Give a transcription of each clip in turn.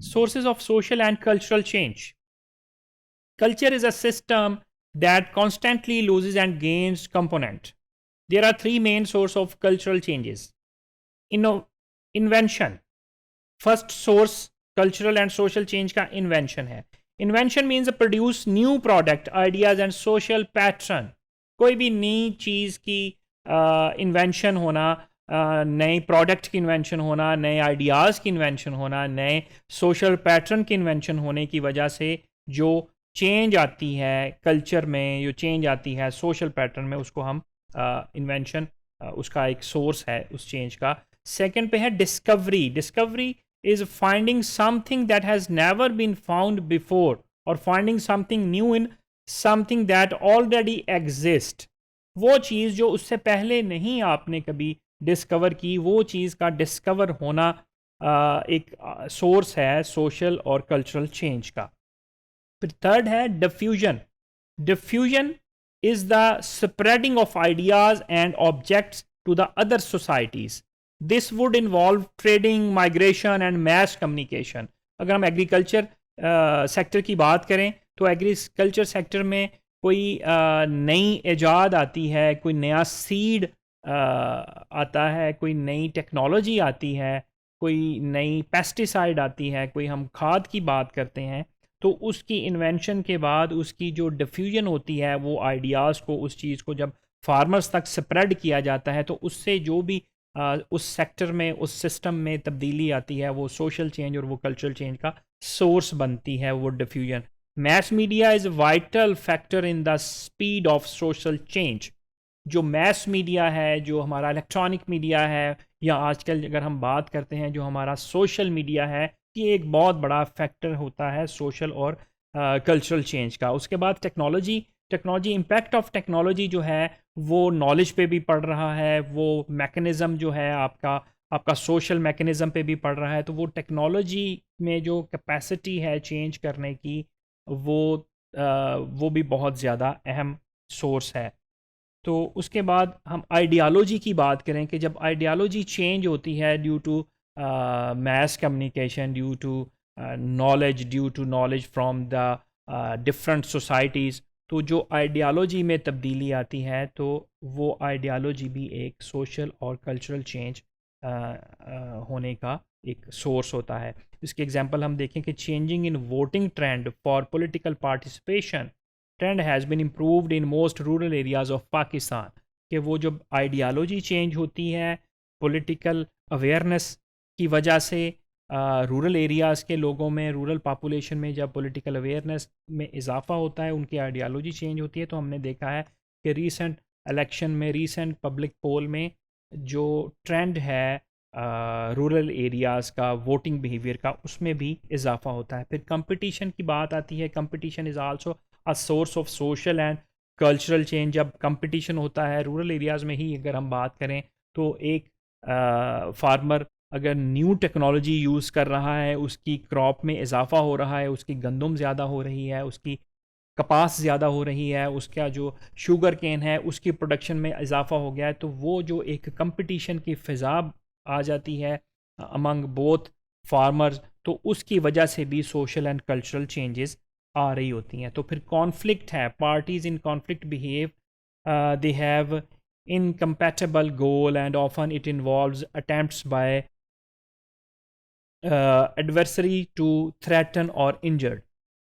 Sources of social and cultural change. Culture is a system that constantly loses and gains component. There are three main sources of cultural changes. Invention. First source cultural and social change का invention है. Invention means produce new product, ideas and social pattern. कोई भी नई चीज़ की invention होना, नए product की invention होना, नए आइडियाज़ की इन्वेंशन होना, नए सोशल पैटर्न की इन्वेंशन होने की वजह से जो चेंज आती है कल्चर में, जो चेंज आती है सोशल पैटर्न में, उसको हम इन्वेंशन उसका एक सोर्स है उस चेंज का. सेकंड पे है discovery. Discovery is finding something that has never been found before और finding something new in something that already exist. वो चीज़ जो उससे पहले नहीं आपने कभी डिस्कवर की, वो चीज़ का डिस्कवर होना एक सोर्स है सोशल और कल्चरल चेंज का. फिर थर्ड है diffusion. Diffusion is the spreading of ideas and objects to the other societies. This would involve trading, migration and mass communication. अगर हम एग्रीकल्चर सेक्टर की बात करें तो एग्रीकल्चर सेक्टर में कोई नई ईजाद आती है, कोई नया सीड आता है, कोई नई टेक्नोलॉजी आती है, कोई नई पेस्टिसाइड आती है, कोई हम खाद की बात करते हैं, तो उसकी इन्वेंशन के बाद उसकी जो डिफ्यूजन होती है, वो आइडियाज़ को, उस चीज़ को जब फार्मर्स तक स्प्रेड किया जाता है तो उससे जो भी उस सेक्टर में, उस सिस्टम में तब्दीली आती है, वो सोशल चेंज और वो कल्चरल चेंज का सोर्स बनती है वो diffusion. Mess media is vital factor in the speed of social change. जो मैस मीडिया है, जो हमारा इलेक्ट्रॉनिक मीडिया है, या आजकल अगर हम बात करते हैं जो हमारा सोशल मीडिया है, ये एक बहुत बड़ा फैक्टर होता है सोशल और कल्चरल चेंज का. उसके बाद टेक्नोलॉजी इम्पैक्ट ऑफ टेक्नोलॉजी जो है वो नॉलेज पे भी पड़ रहा है, वो मैकेनिज़्म जो है आपका सोशल मैकेनिज़्म पे भी पड़ रहा है. तो वो टेक्नोलॉजी में जो कैपेसिटी है चेंज करने की, वो भी बहुत ज़्यादा अहम सोर्स है. तो उसके बाद हम आइडियालॉजी की बात करें कि जब आइडियालॉजी चेंज होती है due to mass communication, due to knowledge from the different societies, तो जो आइडियालॉजी में तब्दीली आती है तो वो आइडियालॉजी भी एक सोशल और कल्चरल चेंज होने का एक सोर्स होता है. इसके एग्जांपल हम देखें कि changing in voting trend for political participation trend has been improved in most rural areas of Pakistan. कि वो जब आइडियालॉजी चेंज होती है, पॉलिटिकल अवेयरनेस की वजह से रूरल एरियाज़ के लोगों में, रूरल पॉपुलेशन में जब पॉलिटिकल अवेयरनेस में इजाफा होता है, उनकी आइडियालॉजी चेंज होती है. तो हमने देखा है कि रीसेंट इलेक्शन में, रीसेंट पब्लिक पोल में जो ट्रेंड है रूरल एरियाज़ का वोटिंग बिहेवियर का, उसमें भी इजाफा होता है. फिर कंपटीशन की बात आती है. Competition is also a source of social and cultural change. जब कंपटीशन होता है रूरल एरियाज़ में ही अगर हम बात करें तो एक फार्मर अगर न्यू टेक्नोलॉजी यूज़ कर रहा है, उसकी क्रॉप में इजाफा हो रहा है, उसकी गंदम ज़्यादा हो रही है, उसकी कपास ज़्यादा हो रही है, उसका जो शुगर केन है उसकी प्रोडक्शन में इजाफा हो गया है, तो वो जो एक कंपटीशन की फ़िज़ा आ जाती है अमंग बोथ फार्मर्स, तो उसकी वजह से भी सोशल एंड कल्चरल चेंजेस आ रही होती हैं. तो फिर कॉन्फ्लिक्ट है. Parties in conflict behave, they have incompatible goal and often it involves attempts by adversary to threaten और इंजर्ड.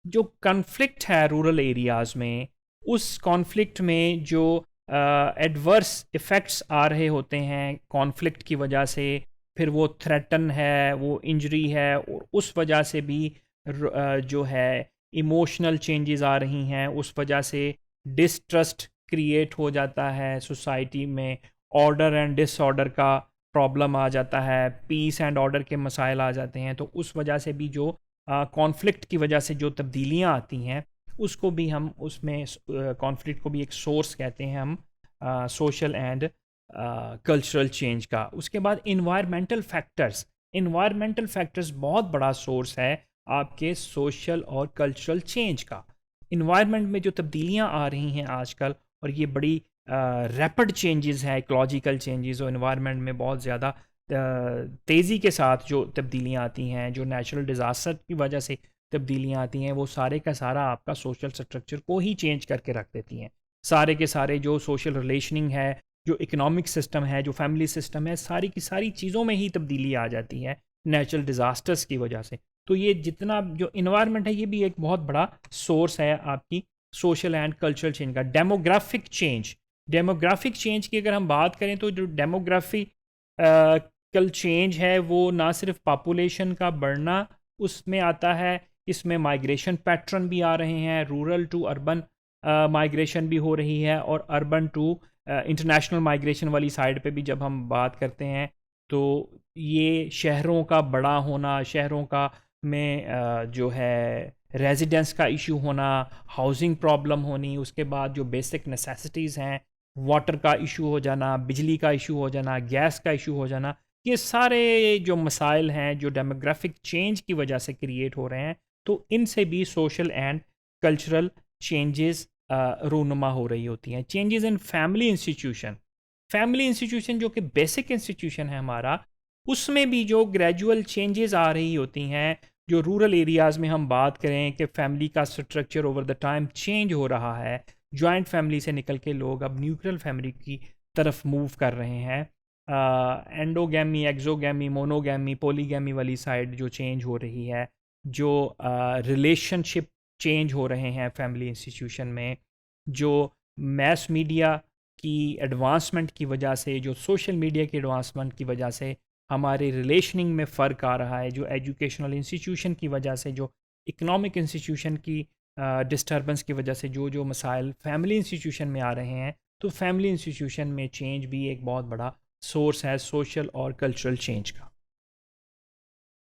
जो कॉन्फ्लिक्ट है रूरल एरियाज़ में, उस कॉन्फ्लिक्ट में जो एडवर्स इफ़ेक्ट्स आ रहे होते हैं कॉन्फ्लिक्ट की वजह से, फिर वो थ्रेटन है, वो इंजरी है, और उस वजह से भी जो है इमोशनल चेंजेस आ रही हैं. उस वजह से डिस्ट्रस्ट क्रिएट हो जाता है सोसाइटी में, ऑर्डर एंड डिसऑर्डर का प्रॉब्लम आ जाता है, पीस एंड ऑर्डर के मसाइल आ जाते हैं. तो उस वजह से भी जो कॉन्फ्लिक्ट की वजह से जो तब्दीलियाँ आती हैं, उसको भी हम उसमें कॉन्फ्लिक्ट को भी एक सोर्स कहते हैं हम सोशल एंड कल्चरल चेंज का. उसके बाद इन्वायरमेंटल फैक्टर्स बहुत बड़ा सोर्स है आपके सोशल और कल्चरल चेंज का. इन्वायरमेंट में जो तब्दीलियाँ आ रही हैं आजकल, और ये बड़ी रैपिड चेंजेस है, इकोलॉजिकल चेंजेस और इन्वायरमेंट में बहुत ज़्यादा تیزی کے ساتھ جو تبدیلیاں آتی ہیں، جو نیچرل ڈیزاسٹر کی وجہ سے تبدیلیاں آتی ہیں، وہ سارے کا سارا آپ کا سوشل سٹرکچر کو ہی چینج کر کے رکھ دیتی ہیں. سارے کے سارے جو سوشل ریلیشننگ ہے، جو اکنامک سسٹم ہے، جو فیملی سسٹم ہے، ساری کی ساری چیزوں میں ہی تبدیلی آ جاتی ہے نیچرل ڈیزاسٹرس کی وجہ سے. تو یہ جتنا جو انوائرمنٹ ہے، یہ بھی ایک بہت بڑا سورس ہے آپ کی سوشل اینڈ کلچرل چینج کا. ڈیموگرافک چینج کی اگر ہم بات کریں تو جو ڈیموگرافیکل چینج ہے وہ نہ صرف پاپولیشن کا بڑھنا اس میں آتا ہے، اس میں مائگریشن پیٹرن بھی آ رہے ہیں، رورل ٹو اربن مائگریشن بھی ہو رہی ہے، اور اربن ٹو انٹرنیشنل مائگریشن والی سائڈ پہ بھی جب ہم بات کرتے ہیں تو یہ شہروں کا بڑا ہونا، شہروں کا میں جو ہے ریزیڈنس کا ایشو ہونا، ہاؤسنگ پرابلم ہونی، اس کے بعد جو بیسک نیسیسٹیز ہیں، واٹر کا ایشو ہو جانا، بجلی کا ایشو ہو جانا، گیس کا ایشو ہو جانا، یہ سارے جو مسائل ہیں جو ڈیموگرافک چینج کی وجہ سے کریٹ ہو رہے ہیں، تو ان سے بھی سوشل اینڈ کلچرل چینجز رونما ہو رہی ہوتی ہیں. چینجز ان فیملی انسٹیٹیوشن جو کہ بیسک انسٹیٹیوشن ہے ہمارا، اس میں بھی جو گریجول چینجز آ رہی ہوتی ہیں. جو رورل ایریاز میں ہم بات کریں کہ فیملی کا structure over the time change ہو رہا ہے، جوائنٹ فیملی سے نکل کے لوگ اب نیوکلیر فیملی کی طرف موو کر رہے ہیں. اینڈوگیمی، ایکزوگیمی، مونوگیمی، پولیگیمی والی سائڈ جو چینج ہو رہی ہے، جو ریلیشن شپ چینج ہو رہے ہیں فیملی انسٹیٹیوشن میں، جو میس میڈیا کی ایڈوانسمنٹ کی وجہ سے، جو سوشل میڈیا کی ایڈوانسمنٹ کی وجہ سے ہمارے ریلیشننگ میں فرق آ رہا ہے، جو ایجوکیشنل انسٹیٹیوشن کی وجہ سے، جو اکنامک انسٹیٹیوشن کی ڈسٹربنس کی وجہ سے جو مسائل فیملی انسٹیٹیوشن میں آ رہے ہیں، تو فیملی انسٹیٹیوشن میں چینج بھی ایک بہت بڑا سورس ہے سوشل اور کلچرل چینج کا.